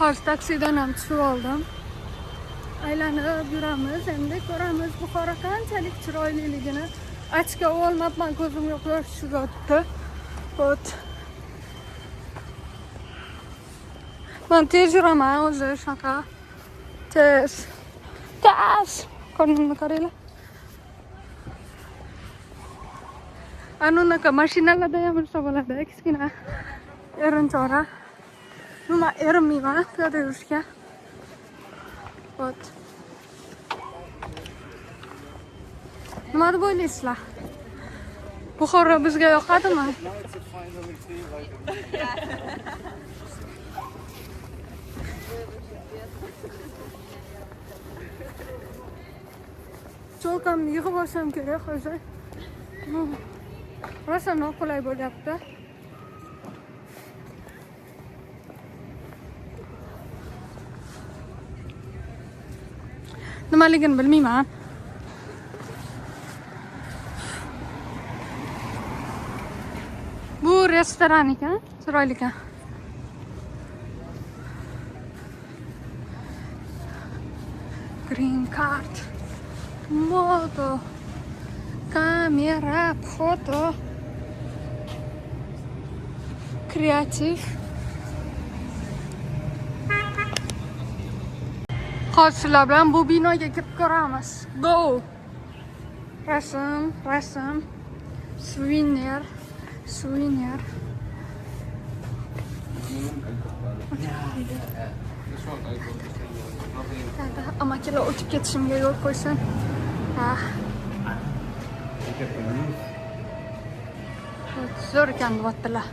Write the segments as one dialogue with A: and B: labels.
A: Hozir taksidan ham tushib oldim. Aylanib yuramiz, endi ko'ramiz Buxoro qanchalik chiroyliligini. Achka olmabman, ko'zimga quyosh tushib yotdi. Ot. Men tez yuraman o'zi shunaqa. Tez. Qo'limni qaranglar. Anunaqa mashinalarda ham yursa bo'ladi, kichkina erinchora. Nima erinmayman piyoda yurishga. Ot. Nima deb o'ylaysizlar? Buxoro bizga yoqadimi? Cho'kamni yig'ib olsam kerak hozir. Rosa noqulay bo'lyapti. Nimaligini bilmayman. Bu restoran ekan, chiroyli ekan. Green card. Moto. Kamera, foto. Kreativ. Hozir sizlar bilan bu binoga kirib ko'ramiz. Go. Rasm. Suvenir. Amakilar o'tib ketishimga yo'l qo'ysin. Zo'r ekan deyaptilar.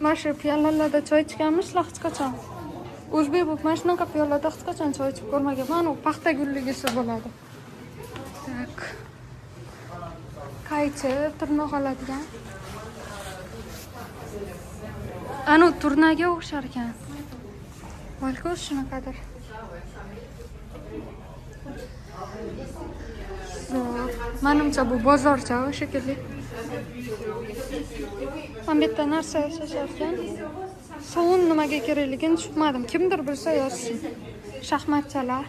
A: Mana shu piyolarlarda choy ichganmishlar hech qachon. O'zbek bo'lib mana shunaqa piyolarda hech qachon choy ichib ko'rmaganman. U paxta gulligisi bo'ladi. Tak. Qaychi tirnoq oladigan. Anu turnaga o'xshar ekan. Balki o'zi shunaqadir. Menimcha bu bozorcha shekilli. Men bitta narsa yashashayotgan. Sovun nimaga kerakligini tushunmadim. Kimdir bilsa yozsin. Shaxmatchalar.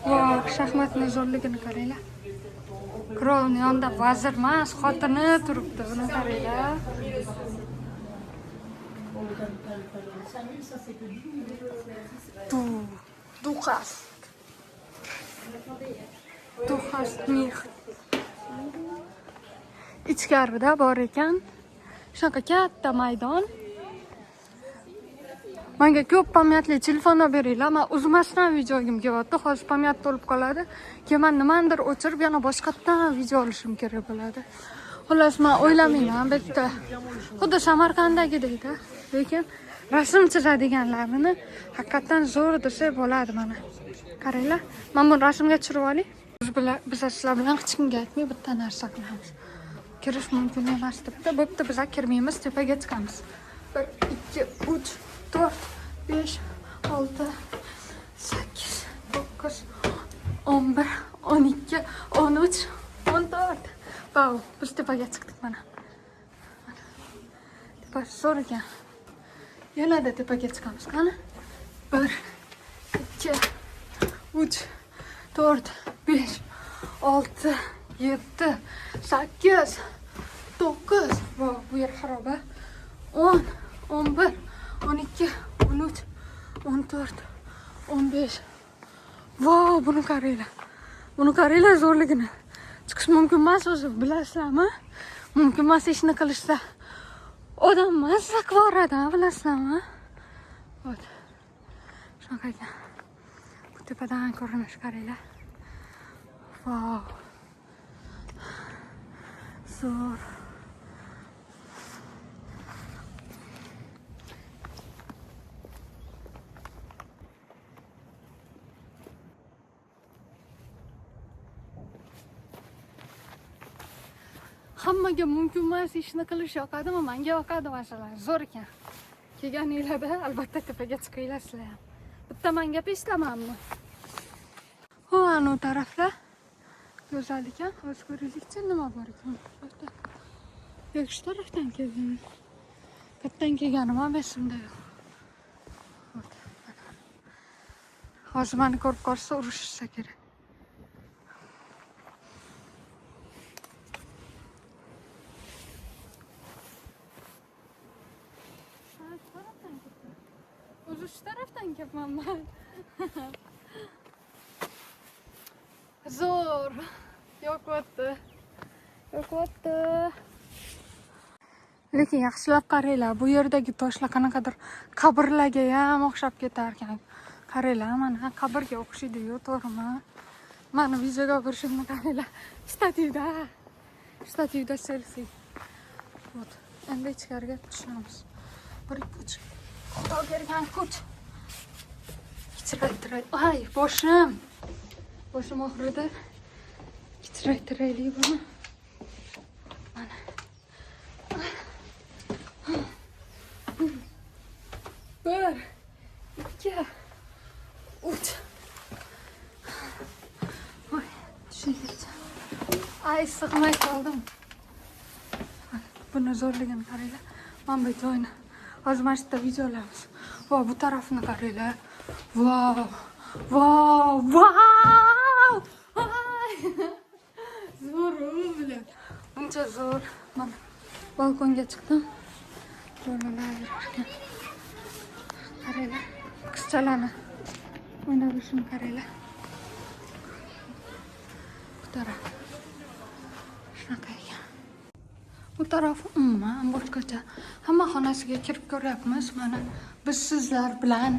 A: Voy, shaxmatning zo'rligini qaranglar. Krovni yonida vazir emas, xotini turibdi. Buni qaranglar. Duxas mix. Ichkarida bor ekan. Shunaqa katta maydon. Menga ko'p pamyatli telefonlar beringlar. Men uzmasdan videogim kelyapti. Hozir pamyat to'lib qoladi. Keyin men nimandir o'chirib yana boshqatdan video olishim kerak bo'ladi. Xullas, men o'ylamayman bitta. Xuddi Samarqanddagidek-da. Lekin rasm chizadiganlarini haqiqatan zo'r desa bo'ladi mana. Qaranglar. Men buni rasmga tushirib olay. Biz sizlar bilan hech kimga aytmay bitta narsa qilamiz. Kirish mumkin emas debdi. Bo'pti, biz kirmaymiz, tepaga chiqamiz. 1 2 3 4 5 6 8 9 11 12 13 14. Wow, biz tepaga chiqdik mana. Tepa zo'r ekan. Yana-da tepaga chiqamiz, qani? 1 2 3 4 5 6 7 8 9. Wow, bu yer xaroba. 10 11 12 13 14 15. Wow, buni qaranglar. Buni qaranglar zo'rligini. Chiqish mumkin emas o'zi, bilasizlarmi? Mumkin emas ishni qilishsa. Odam mazza qiladi, bilasizlarmi? Ot. Shunaqa ekan. Bu tepadan ko'rinish qaranglar. Wow. Zo'r. Hammaga mumkin emas ishni qilish yoqadimi? Menga yoqadi masalan. Zo'r ekan. Kelganinglarda albatta tepaga chiqinglar sizlar ham. Bitta men gap eshitamanmi? Ho, anu tarafda go'zal ekan. Hozir ko'ringizchi nima bor ekan. Shu tarafdan keldim. Qayerdan kelganim ham esimda yo'q. Hozir meni ko'rib qolsa urishsa kerak. O'zi shu tarafdan kelyapman men. Zo'r. Yo'qotdi. Lekin yaxshilab qaranglar, bu yerdagi toshlar qanaqadir qabrlarga ham o'xshab ketar ekan. Qaranglar, mana qabrga o'xshaydi-yu, to'g'rimi? Mana videoga ko'rishimni qaranglar. Statyuda selfie. Вот. Endi ichkariga tushamiz. Bir kuch. Xudo bergan kuch. Kichiraytiray. Ay, boshim og'ridi. Kichiraytiraylik buni. Mana. Bir, ikki, uch. Oy, tushaylik. Ay, sig'may qoldim. Buni zo'rligini qaranglar. Mana bu joyni. Hozir mana shu yerda videolarimiz. Va bu tarafni qaranglar. Vau! Zo'r bilan. Uncha zo'r. Mana balkonga chiqdim. Bolalar yurarkan. Qaranglar. Qizchalarni o'ynashini qaranglar. Bu taraf. Shunaqa ekan. Bu taraf umuman boshqacha. Hamma xonasiga kirib ko'ryapmiz. Mana biz sizlar bilan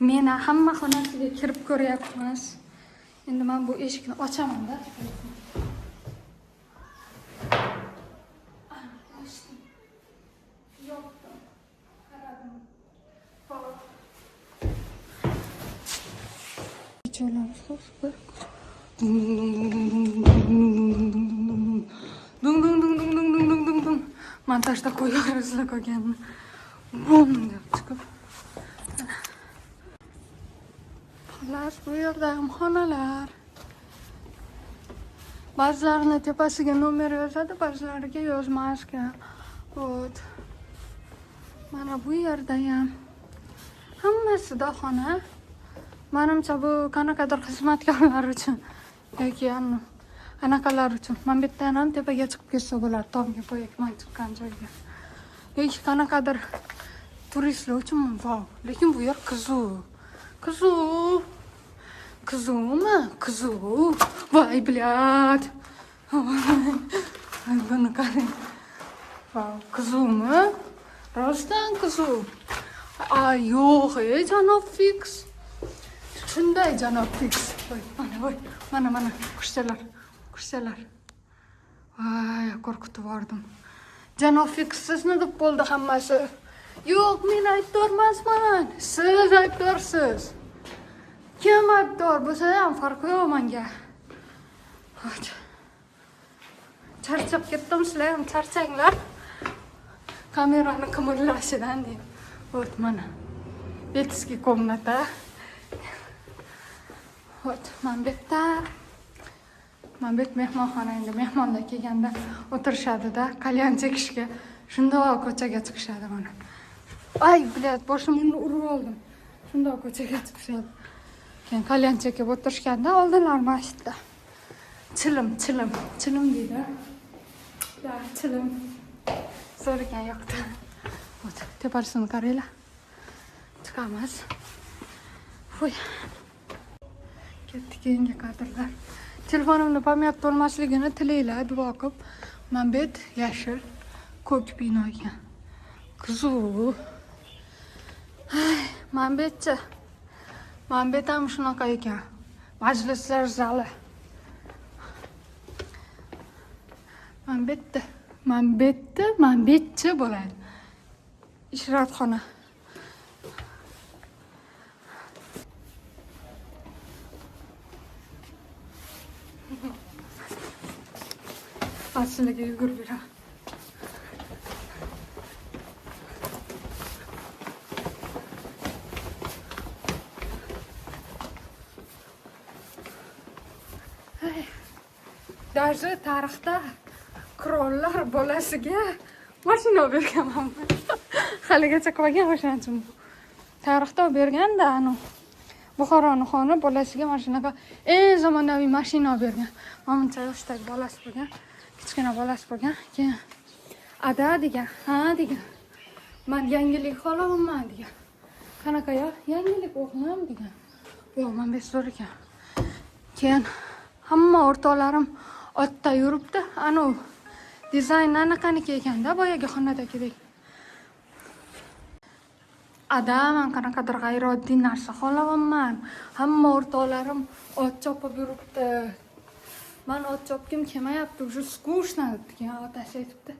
A: meni hamma xonasiga kirib ko'ryapmiz. Endi men bu eshikni ochaman-da. Montajda qo'yarizlar qolganini. Bum deb chiqib. Xolos, bu yerda ham xonalar. Ba'zilarini tepasiga nomer yozadi, ba'zilariga yozmas ekan. Вот. Mana bu yerda ham hammasida xona. Menimcha bu qanaqadir xizmatkorlar uchun yoki anaqalar uchun. Men bu yerdan ham tepaga chiqib ketsa bo'ladi, tomga qo'yakman chiqqan joyga. Yoki qanaqadir turistlar uchun vau. Lekin bu yer qizuv. Voy, блядь. Ay, buni qarang. Vau, qizuvmi? Rostdan qizuv. Ay, yo'q, janob fix. Shunday janob fix. Mana, qushchalar. Voy, qo'rqitib yubordim. Janob fix sizni deb bo'ldi hammasi. Yo'q, men aybdormasman. Siz aybdorsiz. Kim aybdor bo'lsa ham farqi yo'q menga. Charchab ketdim, sizlar ham charchanglar. Kamerani qimirlashidan deb. Вот, mana. Детский комната. Вот, mana bu yerda. Mana bu mehmonxona, endi mehmonlar kelganda o'tirishadi-da, kalyan chekishga. Shunda ko'chaga chiqishadi mana. Ay, блядь, boshimni urib oldim. Shunda ko'chaga chiqishadi. Keyin kalyan chekib o'tirishganda oldilar masjidda. Chilim deydi. Ya, chilim. Zo'r ekan yoqdi. Вот, tepasini qaranglar. Chiqamiz. Voy. Ketdik keyingi kadrlar. Telefonimni pamyat to'lmasligini tilaylar, duo qilib. Mana bu yashil, ko'k bino ekan. Qizuv. Ay, mana bu ham shunaqa ekan. Majlislar zali. Mana bu bo'ladi. Ishratxona. Asliga yugurib yuraman. Даже tarixda qirollar bolasiga mashina berganman. haligacha qolgan o'shaning uchun. Tarixda berganda Buxoroning xoni bolasiga mana shunaqa eng zamonaviy mashina olib bergan. Mana buncha yoshdagi bolasi bo'lgan, kichkina bolasi bo'lgan. Keyin ada degan, ha degan. Men yangilik xohlamayman degan. Qanaqa yangilik o'qiyman degan. Yo'q, men bezor ekan. Keyin hamma o'rtoqlarim otda yuribdi. Dizayn anaqaniki ekanda, boyagi xonadagidek. Ada, men qanaqadir g'ayrioddiy narsa xohlamayman. Hamma o'rtoqlarim ot chopib yuribdi. Men ot chopgim kelmayapti, уже скучно degan otasi aytibdi.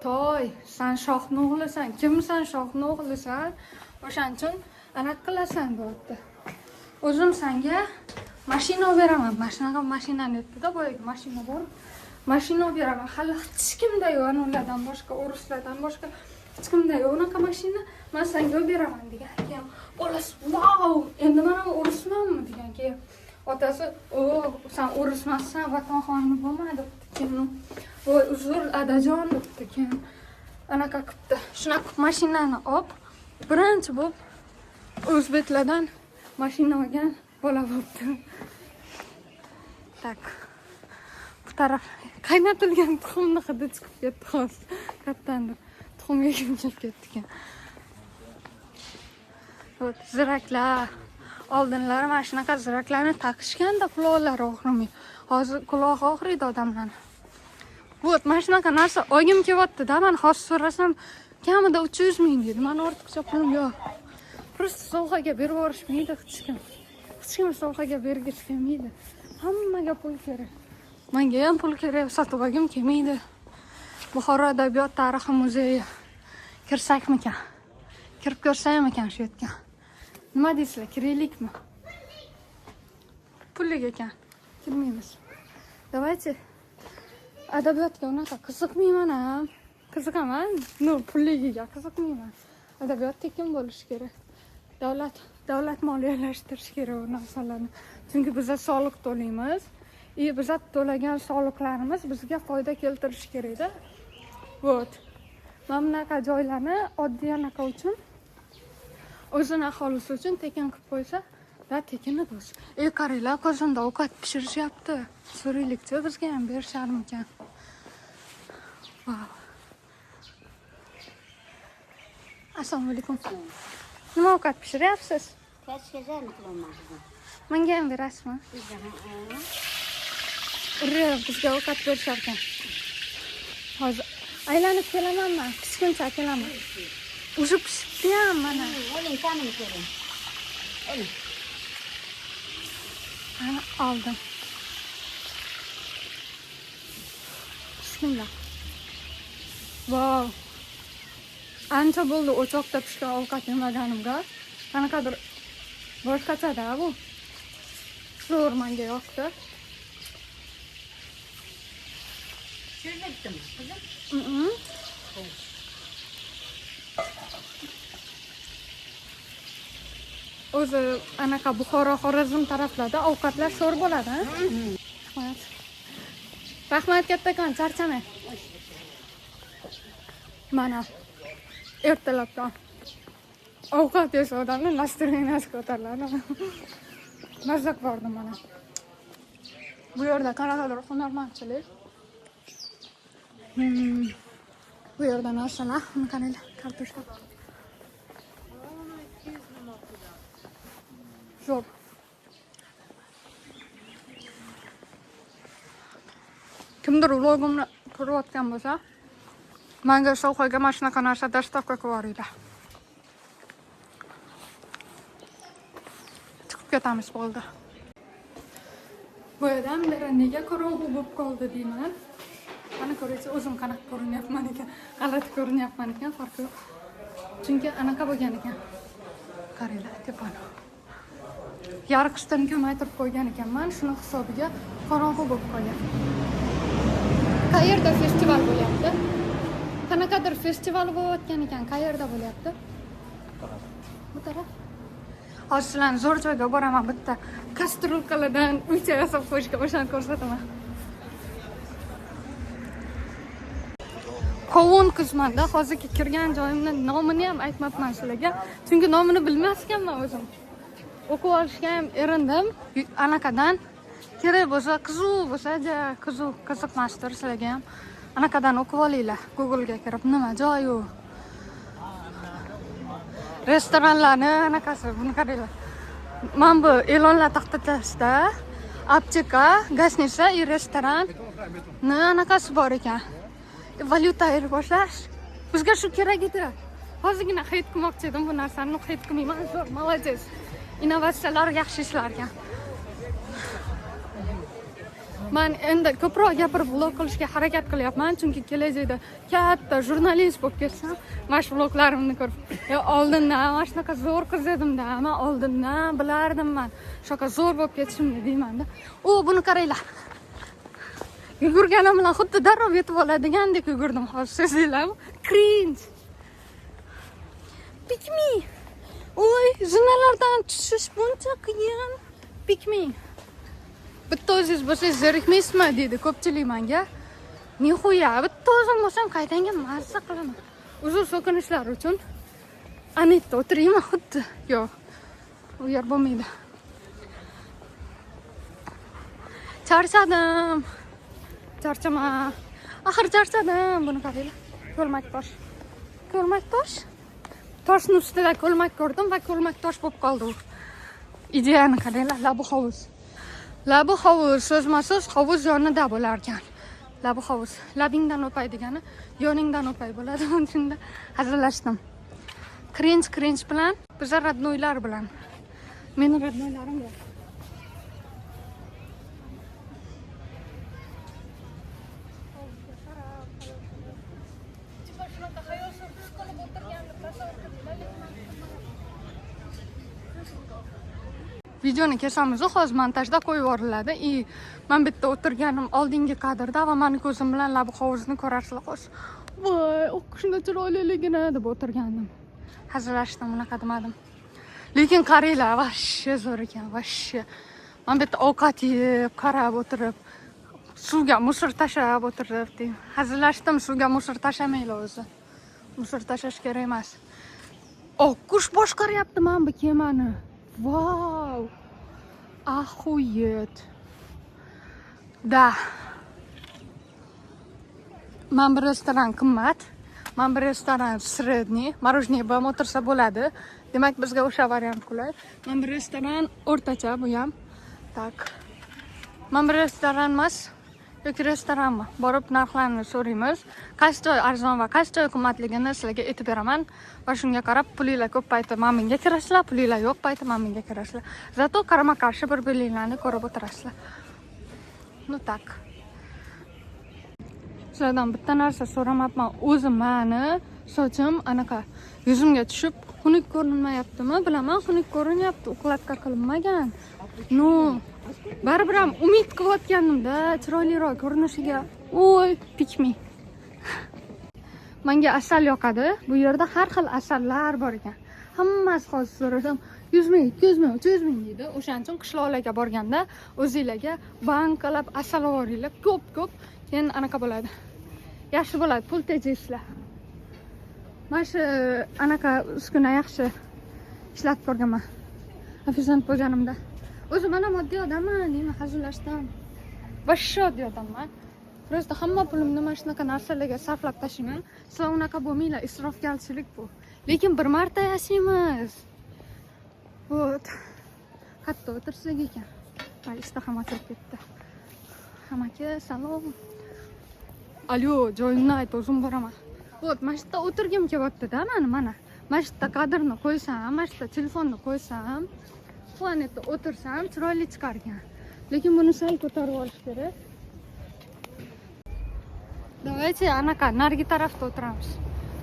A: Toy, sen shohning o'g'lisan. Kimsan shohning o'g'lisan? O'shaning uchun anaqa qilasan deyapti. O'zim senga mashina beraman. Mashinani aytdi-da, boyagi mashina bor. Mashina beraman. Hali hech kimda yo'q, ulardan boshqa, o'rislardan boshqa hech kimda yo'q unaqa mashina. Men senga beraman degan. Keyin bolasi, "Vau, endi men o'rismanmi?" degan. Keyin otasi, sen o'rismassan, vatanxonni bo'lma" debdi. Keyin voy uzr adajon debdi. Keyin anaqa qilibdi. Shunaqa mashinani olib, birinchi bo'lib o'zbeklardan mashina olgan bola bo'libdi. Tak. Bu taraf qaynatilgan tuxumni hidi chiqib ketdi hozir. Kattadir. Tuxumga kim kelib ketdi ekan. Ziraklar. Oldinlari mana shunaqa ziraklarni taqishganda quloqlari og'rimay. Hozir quloq og'riydi odamlarning. Mana shunaqa narsa olgim kelyapti-da. Men hozir so'rasam, kamida 300 ming deydi. Men ortiqcha pulim yo'q. Просто sovg'aga berib yuborishmaydi hech kim. Hech kim sovg'aga bergich kelmaydi. Hammaga pul kerak. Menga ham pul kerak, sotib olgim kelmaydi. Buxoro adabiyot tarixi muzeyi kirsakmikan? Kirib ko'rsaymikan shu yerga? Nima deysizlar, kiraylikmi? Pullik ekan. Kirmaymiz. Давайте. Adabiyotga unaqa qiziqmayman ham. Qiziqaman, pulligiga qiziqmayman. Adabiyot tekin bo'lishi kerak. Davlat moliyalashtirish kerak u narsalarni. Chunki biz soliq to'laymiz. Biz to'lagan soliqlarimiz bizga foyda keltirishi kerak-da. Mana bunaqa joylarni oddiy anaqa uchun o'zini aholisi uchun tekin qilib qo'ysa, tekinni bo'lsin. Qaranglar, qozonda ovqat pishirishyapti. So'raylik-chi, bizga ham berisharmikan? Wow. Assalomu alaykum. Nima ovqat pishiryapsiz?
B: Kechgacha qilaman.
A: Menga ham berasizmi? Bizga ovqat berishar ekan. Hozir aylanib kelamanmi? Pishguncha kelaman. Уже pishibdi ham mana.
B: Oling, tanim ko'ring. Oling.
A: Ana oldim. Bismillah. Wow. Ancha bo'ldi o'choqda pishgan ovqat yemaganimga. Qanaqadir boshqacha-da bu. Zo'r menga yoqdi.
B: Shirdikmi, qizim?
A: O'zi anaqa Buxoro, Xorazm taraflarda ovqatlar sho'r bo'ladi, ha? Rahmat kattakon, charchamang. Mana ertalabdan ovqat yesa odamning настроенияsi ko'tariladi. Mazza bordim mana. Bu yerda qanaqadir hunarmandchilik. Bu yerda narsalar, qaranglar, kartoshka. Zo'r. Kimdir vlogimni ko'rayotgan bo'lsa, menga sovg'aga mana shunaqa narsa dastavka qilib yuboringlar. Chiqib ketamiz bo'ldi. Bu yerdan beri nega qorong'u bo'lib qoldi deyman. Mana ko'raysiz, o'zim qanaqa ko'rinyapman ekan, g'alati ko'rinyapman ekan, farqi yo'q. Chunki anaqa bo'lgan ekan. Qaranglar, tepani. Yarqishdan kamaytirib qo'ygan ekanman, shuni hisobiga qorong'u bo'lib qolgan. Qayerda festival bo'lyapti? Qanaqadir festival bo'layotgan ekan, qayerda bo'lyapti? Bu taraf. Hozir sizlarni zo'r joyga boraman, bitta kastrulkalardan uycha yasab qo'yishga o'shani ko'rsataman. qovun qizmanda. Hozirgi kirgan joyimning nomini ham aytmabman sizlarga. Chunki nomini bilmas ekanman o'zim. O'qib olishga ham erindim. Anaqadan kerak bo'lsa, qiziq bo'lsa, qiziqmasdir sizlarga ham. Anaqadan o'qib olinglar. Google ga kirib nima joy u. Restoranlarni anaqasi, buni qaranglar. Mana bu e'lonlar taqdirlashda apteka, gastnitsa и restoran anaqasi bor ekan. Valyuta ayirboshlash. Bizga shu kerak edi. Hozirgina xarid qilmoqchi edim bu narsani, xarid qilmayman. Zo'r, молодец. Innovatsiyalar yaxshi ishlar ekan. Men endi ko'proq gapirib vlog qilishga harakat qilyapman, chunki kelajakda katta jurnalist bo'lib ketsam, mana shu vloglarimni ko'rib, oldindan mana shunaqa zo'r qiz edim-da, men oldindan bilardim men. Shunaqa zo'r bo'lib ketishimni deyman-da. Buni qaranglar. Yugurganim bilan xuddi darrov yetib oladigandek yugurdim, hozir sezinglarmi? Cringe. Pick me. Oy, zinalardan tushish buncha qiyin. Pick me. Bitta o'zingiz bo'lsangiz zerikmaysizmi deydi ko'pchilik menga. Nihoya, bitta o'zim bo'lsam qaytanga mazza qilaman. Uzr so'kinishlar uchun anetda o'tirayman xuddi. Yo'q. U yer bo'lmaydi. Charchadim. Charchama. Axir charchadim. Buni qaranglar. Ko'lmak tosh. Ko'lmak tosh. Toshning ustida ko'lmak ko'rdim va ko'lmak tosh bo'lib qoldi u. Ideyani qaranglar, labu hovuz. Labu hovuz, so'zma-so'z hovuz yonida bo'lar ekan. Labu hovuz. Labingdan o'pay degani, yoningdan o'pay bo'ladi. Shunda hazillashdim. Cringe bilan, bizlar radnoylar bilan. Meni radnoylarim yo'q. Videoni kesamiz, hozir montajda qo'yib yuboriladi. Men bitta o'tirganim oldingi kadrda va meni ko'zim bilan labu hovuzni ko'rarsizlar. Voy, o'qishni chiroyliligini deb o'tirgandim. Hazillashdim, unaqa demadim. Lekin qaranglar, vashshe zo'r ekan, vashshe. Men bitta ovqat yeb, qarab o'tirib, suvga musor tashlab o'tirib, hazillashdim, suvga musor tashamanglar o'zi. Musor tashlash kerak emas. Oqqush boshqaryapti men bu kemani. Vau! Ахуеть! Da. Men bir restoran qimmat, men bir restoran sredniy, marojniy ham o'tirsa bo'ladi. Demak, bizga o'sha variant qulay. Men bir restoran o'rtacha, bu ham. Tak. Men bir restoran emas, yoki restoranmi? Borib narxlarni so'raymiz. Qaysi joy arzon va qaysi joy qimmatligini sizlarga aytib beraman. Va shunga qarab pulinglar ko'p payti menga kirasizlar, pulinglar yo'q payti menga kirasizlar. Zato qarama-qarshi bir-biringlarni ko'rib o'tirasizlar. Ну так. Sizlardan bitta narsa so'ramabman. O'zim meni sochim anaqa yuzimga tushib xunuk ko'rinmayaptimi? Bilaman, xunuk ko'rinyapti, ukladka qilinmagan. No, baribir ham umid qilayotgandim-da, chiroyliroq ko'rinishiga. Oy, pick me. Menga asal yoqadi. Bu yerda har xil asallar bor ekan. Hammasi hozir so'rasam, 100 ming, 200 ming, 300 ming deydi. O'shaning uchun qishloqlarga borganda o'zingizlarga bankalab asal olinglar, ko'p. Keyin anaqa bo'ladi. Yaxshi bo'ladi, pul tejaysizlar. Mana shu anaqa uskuna yaxshi ishlatib ko'rganman. Ofitsiant bo'lganimda. O'zim mana moddiy odamman, nima hazillashdim. Boshqa oddiy odamman. Просто hamma pulimni mana shunaqa narsalarga sarflab tashlayman. Sizlar unaqa bo'lmanglar, isrofgarchilik bu. Lekin bir marta yashaymiz. Вот. Katta o'tirsak ekan. Va istaham ochilib ketdi. Hammaga salom. Alo, joyimni ayt, o'zim boraman. Вот, mana shu yerda o'tirgim kelyapti-da, mana. Mana shu yerda kadrni qo'ysam, mana shu yerda telefonni qo'ysam, planetda o'tirsam, chiroyli chiqar ekan. Lekin buni sal ko'tarib olish kerak. Давайте anaqa narigi tarafda o'tiramiz.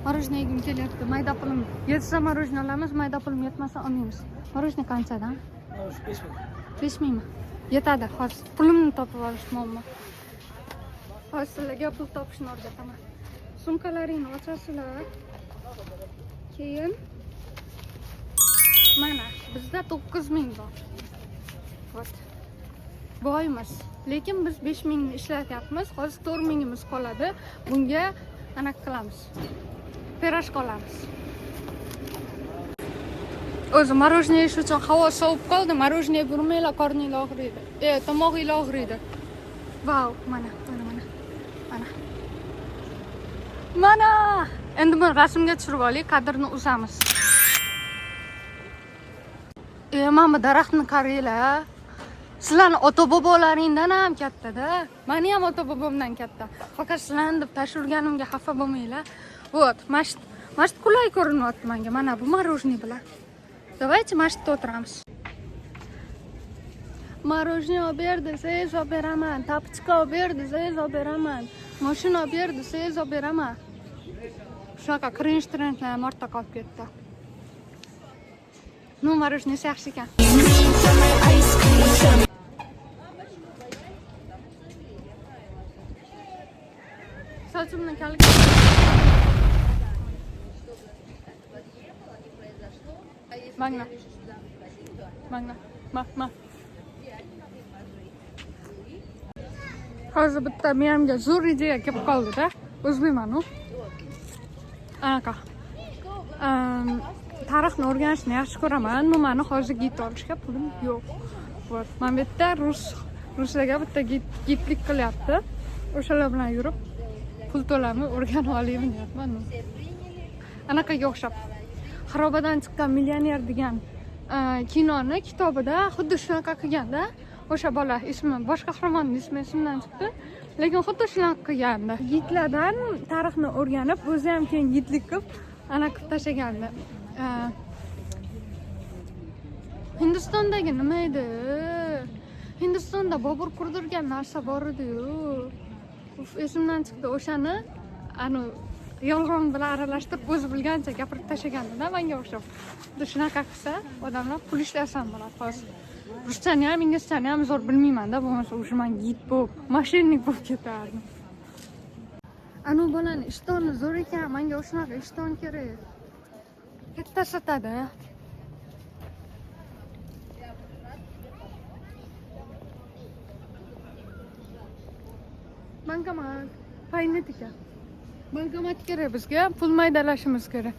A: Marojniy yegim kelyapti. Mayda pulim yetsa marojniy olamiz, mayda pulim yetmasa olmaymiz. Marojniy qanchadan? 5 mingmi? Yetadi. Hozir pulimni topib olish muammo. Hozir sizlarga pul topishni o'rgataman. Sumkalaringni ochasizlar. Keyin mana bizda 9 ming bor. Вот. Boymiz. Lekin biz 5 mingni ishlatyapmiz. Hozir 4 mingimiz qoladi. Bunga Ana qilamiz. Pirojka olamiz. O'zi morojniy yeyish uchun havo sovib qoldi. Morojniy burmanglar qorninglar og'riydi. Tomog'inglar og'riydi. Vau, mana. Mana! Endi buni rasmga tushirib olaylik, kadrni uzamiz. Mana bu daraxtni qaranglar. Sizlarni ota-bobolaringdan ham katta-da. Meni ham ota-bobomdan katta. Faqat sizlarni deb tashirganimga xafa bo'lmanglar. Вот, mashit qulay ko'rinyapti menga. Mana bu morojniy bilan. Давайте mashitda o'tiramiz. Morojniy olib ber desangiz olib beraman. Tapichka olib ber desangiz olib beraman. Mashina olib ber desangiz olib beraman. Shunaqa cringe-trendlar ortda qolib ketdi. Ну, morojniy yaxshi ekan. Sochimni kalga. Magna. Hozir bitta miyamga zo'r ideya kelib qoldi-da. O'zbekman-ku. Anaqa. Tarixni o'rganishni yaxshi ko'raman. Nimani hozir gid olishga pulim yo'q. Вот, men bu yerda ruslarga bitta gidlik qilyapti. O'shalar bilan yurib pul to'lamay o'rganib olaymi deyapman. Anaqaga o'xshab. Xarobadan chiqqan millioner degan kinoni kitobida xuddi shunaqa qilganda, o'sha bola ismi, bosh qahramonning ismi esimdan chiqdi, lekin xuddi shunaqa qilgandi. Gidlardan tarixni o'rganib, o'zi ham keyin gidlik qilib, ana qilib tashlagandi. Hindistondagi nima edi? Hindistonda Bobur qurdirgan narsa bor edi-yu. Esimdan chiqdi, o'shani yolg'on bilan aralashtirib o'zi bilgancha gapirib tashlaganda menga o'xshab. Xuddi shunaqa qilsa, odamlar pul ishlashdan bo'ladi hozir. Ruschani ham, inglizchani ham zo'r bilmayman-da, bo'lmasa o'sha men gid bo'lib, mashinnik bo'lib ketardim. Anu bolani ishtoni zo'r ekan, menga o'shanaqa ishton kerak. Katta sotadi. Bankomat, paynetika. Bankomat kerak bizga, pul maydalashimiz kerak.